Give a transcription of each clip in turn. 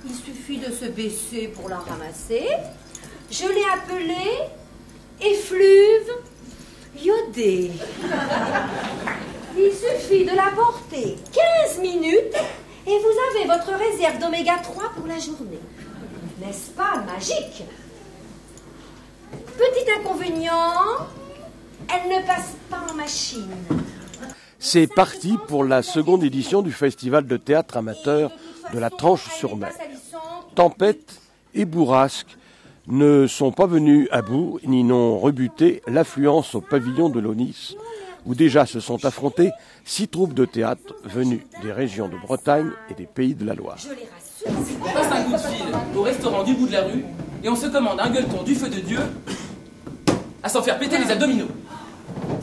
Il suffit de se baisser pour la ramasser. Je l'ai appelée effluve iodée. Il suffit de la porter 15 minutes et vous avez votre réserve d'oméga 3 pour la journée. N'est-ce pas magique? Petit inconvénient, elle ne passe pas en machine. C'est parti pour la seconde édition du festival de théâtre amateur de la Tranche-sur-Mer. Tempête et bourrasque ne sont pas venus à bout ni n'ont rebuté l'affluence au pavillon de l'Aunis, où déjà se sont affrontés 6 troupes de théâtre venues des régions de Bretagne et des Pays de la Loire. On passe un coup de fil au restaurant du bout de la rue et on se commande un gueuleton du feu de Dieu à s'en faire péter les abdominaux.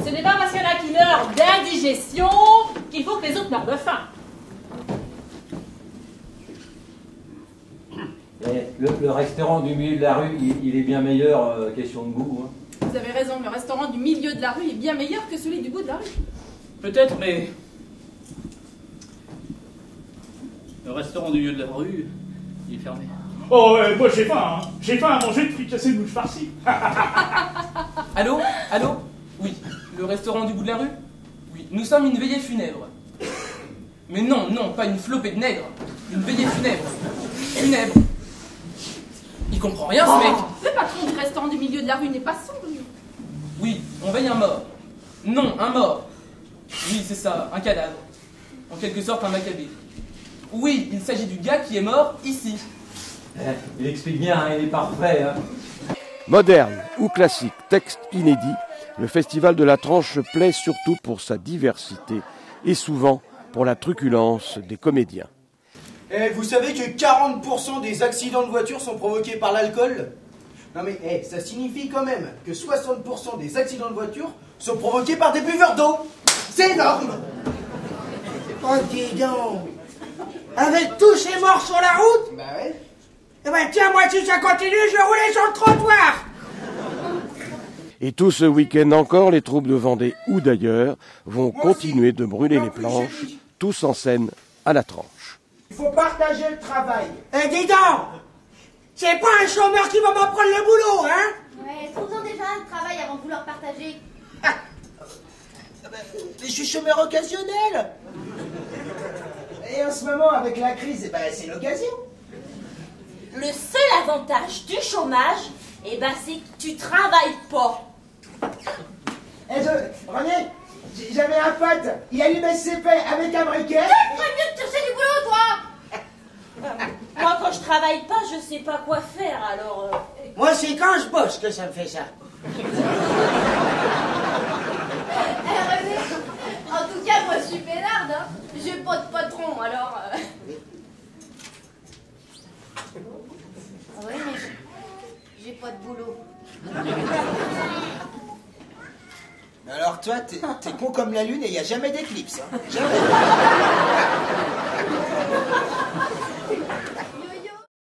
Ce n'est pas parce qu'il y en a qui meurent d'indigestion qu'il faut que les autres meurent de faim. Le restaurant du milieu de la rue, il est bien meilleur, question de goût. Hein. Vous avez raison, le restaurant du milieu de la rue est bien meilleur que celui du bout de la rue. Peut-être, mais le restaurant du milieu de la rue, il est fermé. Oh, moi j'ai faim, hein. J'ai faim à manger de fricassé de mouche farcie. Allô? Allô? Oui, le restaurant du bout de la rue? Oui, nous sommes une veillée funèbre. Mais non, non, pas une flopée de nègres. Une veillée funèbre. Funèbre. Il comprend rien, ce mec. Le patron du restaurant du milieu de la rue n'est pas sombre, lui. Oui, on veille un mort. Non, un mort. Oui, c'est ça, un cadavre. En quelque sorte, un macabé. Oui, il s'agit du gars qui est mort ici. Il explique bien, hein, il est parfait. Hein. Moderne ou classique, texte inédit, le festival de la Tranche plaît surtout pour sa diversité et souvent pour la truculence des comédiens. Vous savez que 40% des accidents de voiture sont provoqués par l'alcool? Non mais ça signifie quand même que 60% des accidents de voiture sont provoqués par des buveurs d'eau. C'est énorme. Oh dis donc. Avec tous ces morts sur la route? Bah ouais. Eh ben tiens, moi si ça continue, je vais rouler sur le trottoir. Et tout ce week-end encore, les troupes de Vendée ou d'ailleurs vont continuer de brûler les planches, tous en scène à la Tranche. Il faut partager le travail. Eh dis donc, c'est pas un chômeur qui va m'apprendre le boulot, hein? Ouais, trouve-en déjà un travail avant de vouloir partager. Mais je suis chômeur occasionnel. Et en ce moment, avec la crise, c'est l'occasion. Le seul avantage du chômage, c'est que tu travailles pas. René, j'avais un pote, il allumait ses paix avec un briquet. Tu ferais mieux de chercher du boulot, toi. Moi, quand je travaille pas, je sais pas quoi faire, alors... Moi, c'est quand je bosse que ça me fait ça. René, en tout cas, moi, je suis peinarde, hein. J'ai pas de patron, alors... Oui, mais j'ai pas de boulot. Mais alors toi, t'es con comme la lune et il n'y a jamais d'éclipse. Hein. Jamais.